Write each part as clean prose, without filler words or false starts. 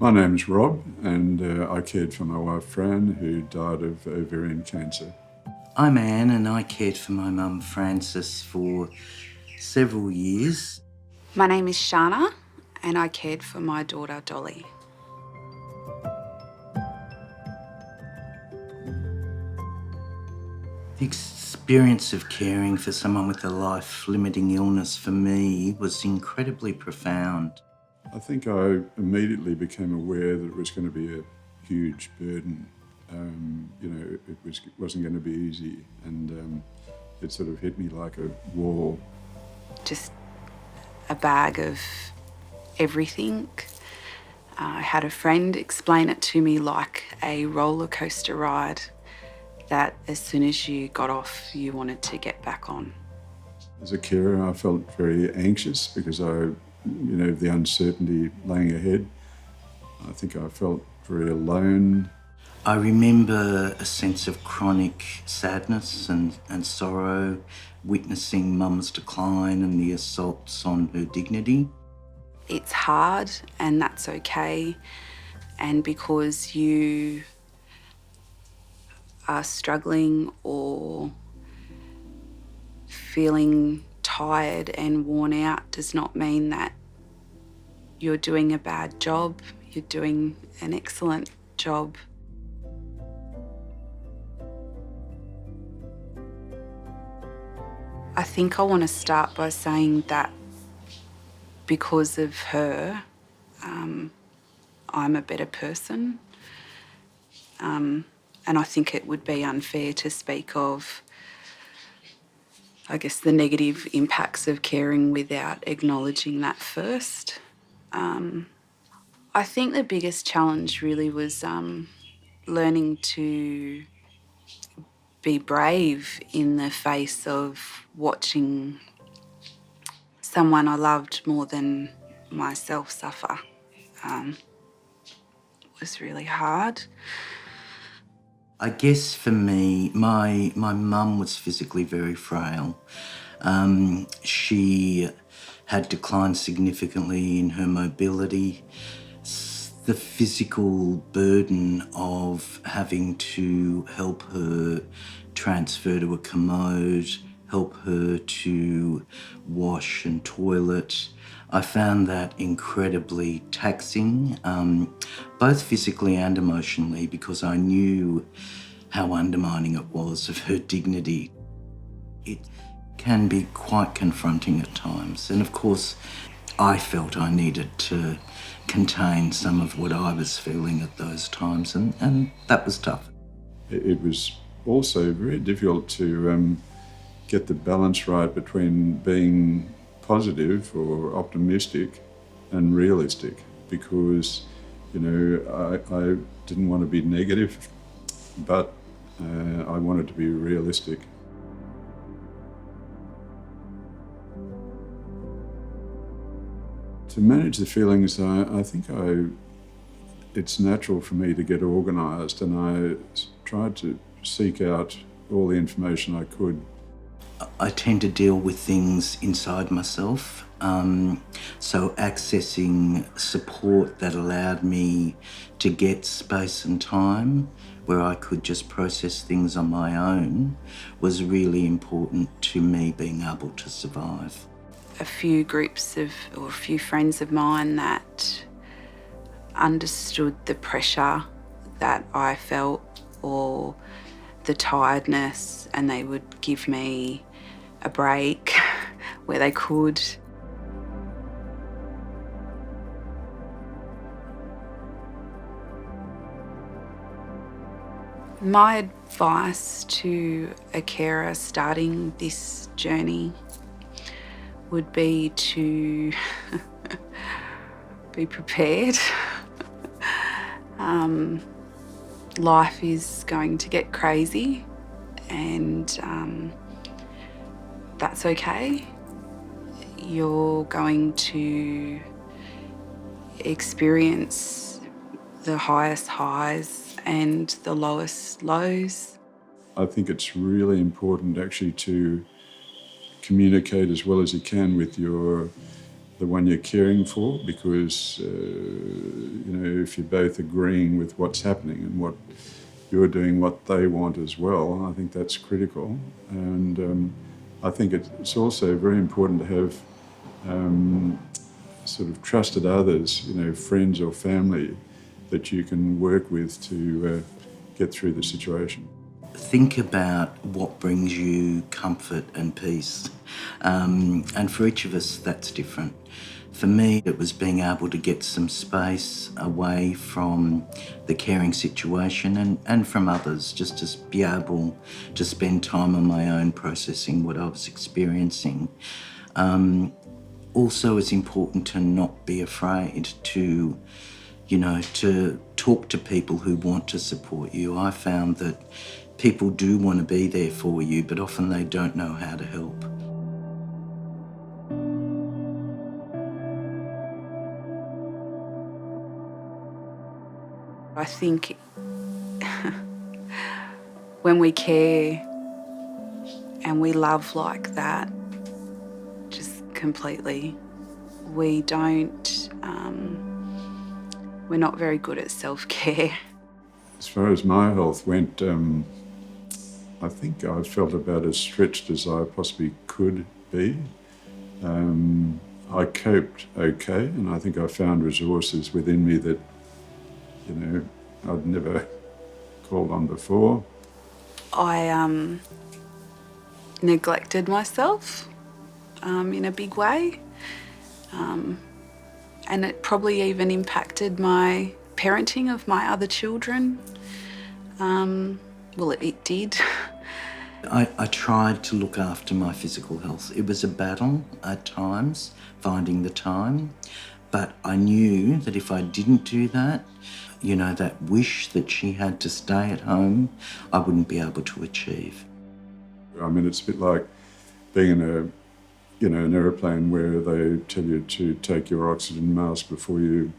My name's Rob, and I cared for my wife Fran, who died of ovarian cancer. I'm Anne, and I cared for my mum Frances for several years. My name is Shana, and I cared for my daughter Dolly. The experience of caring for someone with a life-limiting illness for me was incredibly profound. I think I immediately became aware that it was going to be a huge burden. It wasn't going to be easy, and it sort of hit me like a wall. Just a bag of everything. I had a friend explain it to me like a roller coaster ride that as soon as you got off, you wanted to get back on. As a carer, I felt very anxious because the uncertainty laying ahead. I think I felt very alone. I remember a sense of chronic sadness and sorrow, witnessing Mum's decline and the assaults on her dignity. It's hard, and that's okay. And because you are struggling or feeling tired and worn out does not mean that you're doing a bad job. You're doing an excellent job. I think I want to start by saying that because of her, I'm a better person. And I think it would be unfair to speak of, I guess, the negative impacts of caring without acknowledging that first. I think the biggest challenge really was learning to be brave in the face of watching someone I loved more than myself suffer. It was really hard. I guess for me, my mum was physically very frail. She had declined significantly in her mobility. The physical burden of having to help her transfer to a commode, help her to wash and toilet, I found that incredibly taxing, both physically and emotionally, because I knew how undermining it was of her dignity. It can be quite confronting at times, and of course I felt I needed to contain some of what I was feeling at those times, and that was tough. It was also very difficult to get the balance right between being positive or optimistic and realistic, because I didn't want to be negative, but I wanted to be realistic. To manage the feelings, I think it's natural for me to get organised, and I tried to seek out all the information I could. I tend to deal with things inside myself, so accessing support that allowed me to get space and time where I could just process things on my own was really important to me being able to survive. A few friends of mine that understood the pressure that I felt or the tiredness, and they would give me a break where they could. My advice to a carer starting this journey would be to be prepared. Life is going to get crazy, and that's okay. You're going to experience the highest highs and the lowest lows. I think it's really important actually to communicate as well as you can with your the one you're caring for, because if you're both agreeing with what's happening and what you're doing, what they want as well, I think that's critical. And I think it's also very important to have sort of trusted others, friends or family, that you can work with to get through the situation. Think about what brings you comfort and peace. And for each of us, that's different. For me, it was being able to get some space away from the caring situation and from others, just to be able to spend time on my own processing what I was experiencing. Also, it's important to not be afraid to talk to people who want to support you. I found that people do want to be there for you, but often they don't know how to help. I think when we care and we love like that, just completely, we're not very good at self-care. As far as my health went, I think I felt about as stretched as I possibly could be. I coped okay, and I think I found resources within me that, I'd never called on before. I neglected myself in a big way, and it probably even impacted my parenting of my other children. Well, it did. I tried to look after my physical health. It was a battle at times, finding the time, but I knew that if I didn't do that, that wish that she had to stay at home, I wouldn't be able to achieve. I mean, it's a bit like being in an aeroplane where they tell you to take your oxygen mask before you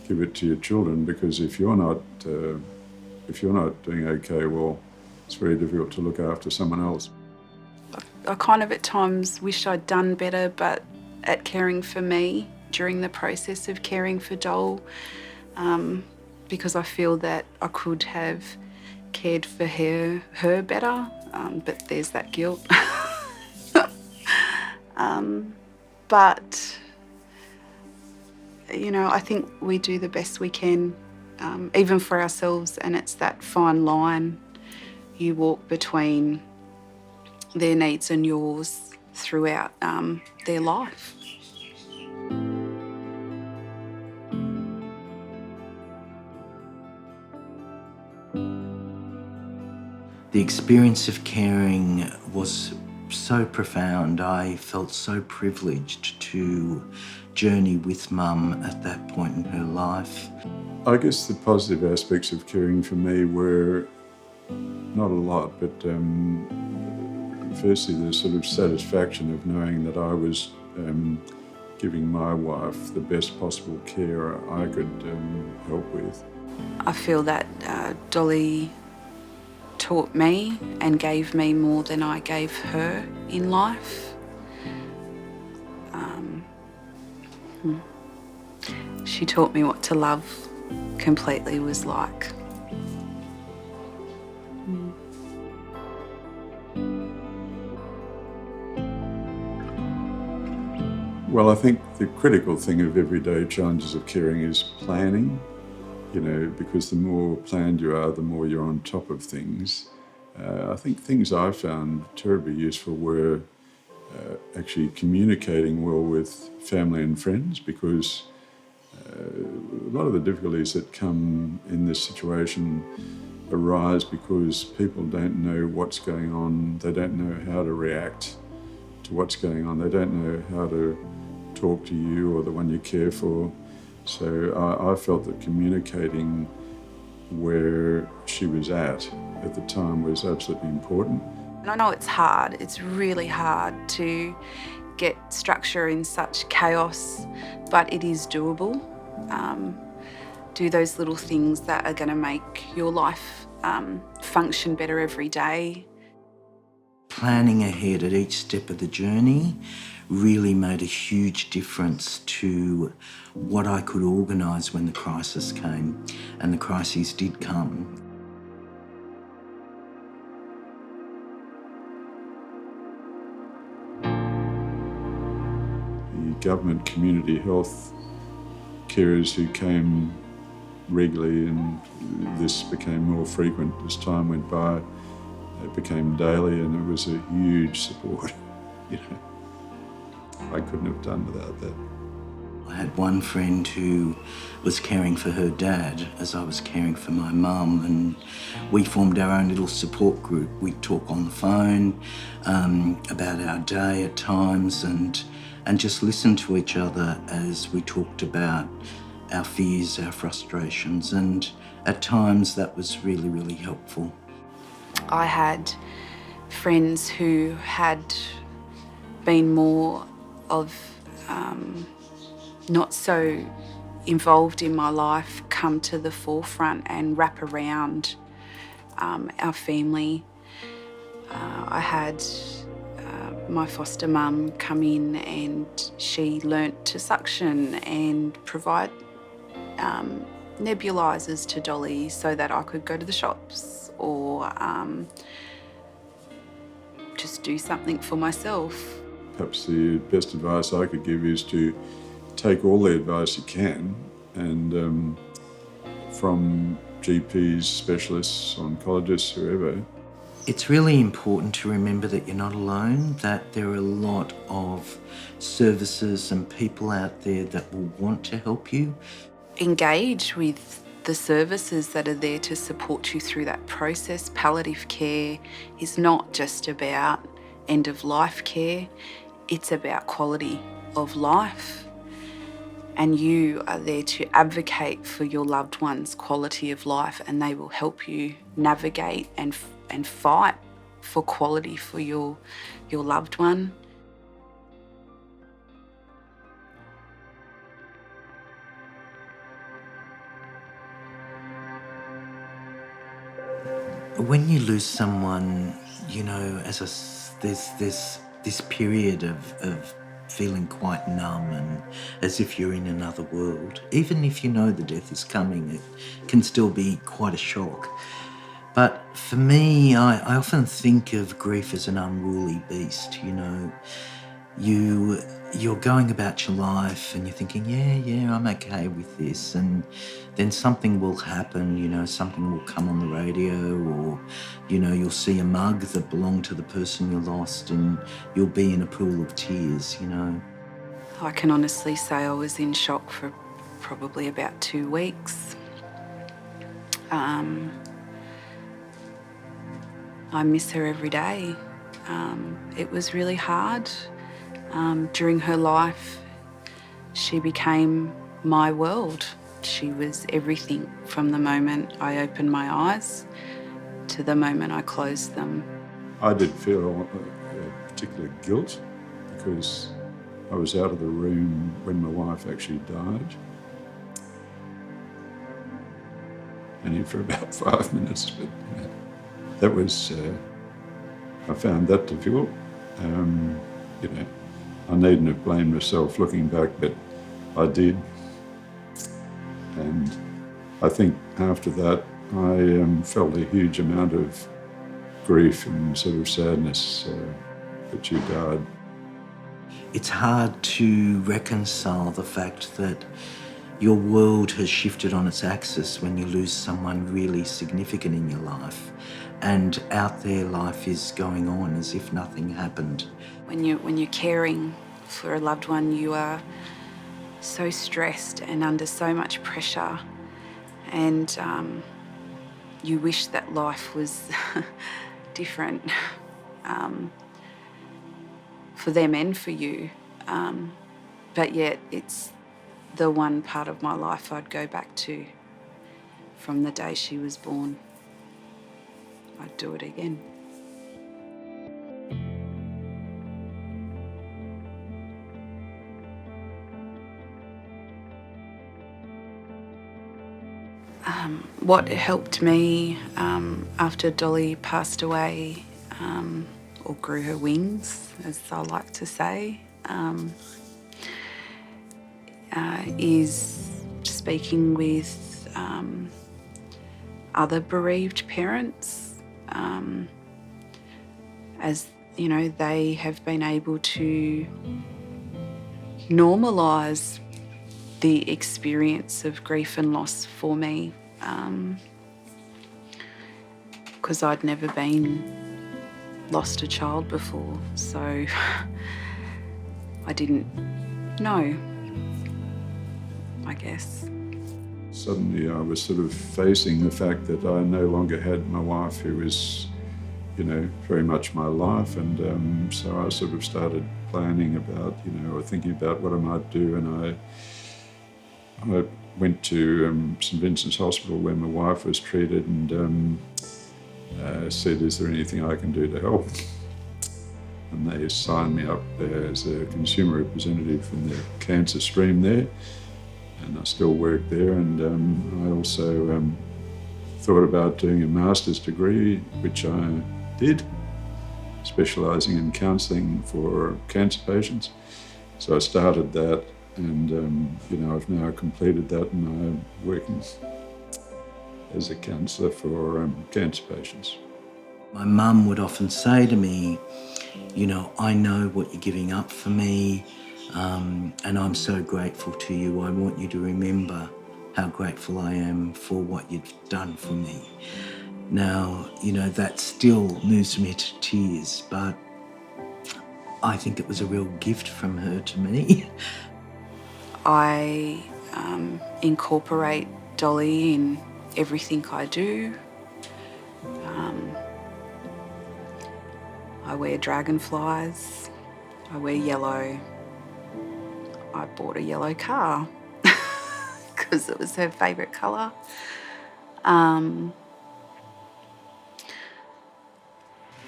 give it to your children, because if you're not doing okay, well, it's very difficult to look after someone else. I kind of at times wished I'd done better, but at caring for me during the process of caring for Dole, because I feel that I could have cared for her better, but there's that guilt. But I think we do the best we can, even for ourselves, and it's that fine line you walk between their needs and yours throughout their life. The experience of caring was so profound. I felt so privileged to journey with Mum at that point in her life. I guess the positive aspects of caring for me were not a lot, but firstly the sort of satisfaction of knowing that I was giving my wife the best possible care I could help with. I feel that Dolly taught me and gave me more than I gave her in life. She taught me what to love completely was like. Well, I think the critical thing of everyday challenges of caring is planning, because the more planned you are, the more you're on top of things. I think things I found terribly useful were actually communicating well with family and friends, because a lot of the difficulties that come in this situation arise because people don't know what's going on, they don't know how to react to what's going on, they don't know how to talk to you or the one you care for. So I felt that communicating where she was at the time was absolutely important. And I know it's hard, it's really hard to get structure in such chaos, but it is doable. Do those little things that are going to make your life function better every day. planning ahead at each step of the journey really made a huge difference to what I could organise when the crisis came, and the crises did come. The government community health carers who came regularly, and this became more frequent as time went by. It became daily, and it was a huge support. You know, I couldn't have done without that. I had one friend who was caring for her dad as I was caring for my mum, and we formed our own little support group. We'd talk on the phone about our day at times and just listen to each other as we talked about our fears, our frustrations, and at times that was really, really helpful. I had friends who had been more of not so involved in my life come to the forefront and wrap around our family. I had my foster mum come in, and she learnt to suction and provide nebulisers to Dolly so that I could go to the shops or just do something for myself. Perhaps the best advice I could give is to take all the advice you can, and from GPs, specialists, oncologists, whoever. It's really important to remember that you're not alone, that there are a lot of services and people out there that will want to help you. Engage with the services that are there to support you through that process. Palliative care is not just about end-of-life care, it's about quality of life. And you are there to advocate for your loved one's quality of life, and they will help you navigate and fight for quality for your loved one. When you lose someone, you know, there's this period of feeling quite numb and as if you're in another world. Even if you know the death is coming, it can still be quite a shock. But for me, I often think of grief as an unruly beast, you know. You're going about your life and you're thinking, yeah, I'm okay with this, and then something will happen, you know, something will come on the radio, or, you know, you'll see a mug that belonged to the person you lost and you'll be in a pool of tears, you know. I can honestly say I was in shock for probably about 2 weeks. I miss her every day. It was really hard. During her life, she became my world. She was everything from the moment I opened my eyes to the moment I closed them. I did feel a particular guilt because I was out of the room when my wife actually died. Only for about 5 minutes, but that was, I found that difficult. You know, I needn't have blamed myself looking back, but I did. And I think after that, I felt a huge amount of grief and sort of sadness that she died. It's hard to reconcile the fact that your world has shifted on its axis when you lose someone really significant in your life, and out there life is going on as if nothing happened. When you're caring for a loved one, you are so stressed and under so much pressure, and you wish that life was different for them and for you, but yet it's the one part of my life I'd go back to from the day she was born. I'd do it again. What helped me after Dolly passed away or grew her wings, as I like to say, is speaking with other bereaved parents, as you know, they have been able to normalise the experience of grief and loss for me, because I'd never lost a child before, so I didn't know, I guess. Suddenly I was sort of facing the fact that I no longer had my wife, who was, you know, very much my life, and so I sort of started planning about, you know, or thinking about what I might do, and I went to St Vincent's Hospital where my wife was treated, and said, is there anything I can do to help? And they signed me up there as a consumer representative in the cancer stream there, and I still work there, and I also thought about doing a master's degree, which I did, specialising in counselling for cancer patients. So I started that, and you know, I've now completed that, and I'm working as a counsellor for cancer patients. My mum would often say to me, you know, I know what you're giving up for me, and I'm so grateful to you. I want you to remember how grateful I am for what you've done for me. Now, you know, that still moves me to tears, but I think it was a real gift from her to me. I incorporate Dolly in everything I do. I wear dragonflies, I wear yellow. I bought a yellow car because it was her favourite colour.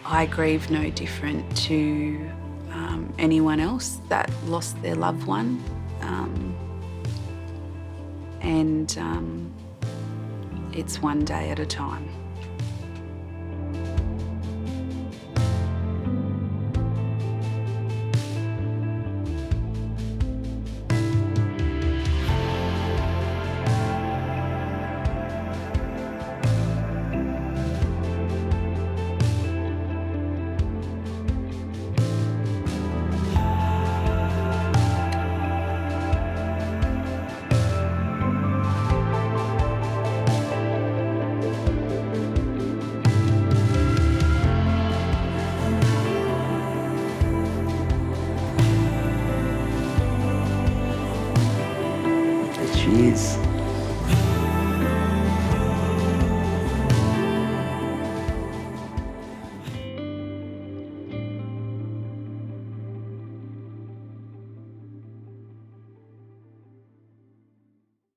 I grieve no different to anyone else that lost their loved one. And it's one day at a time. She is.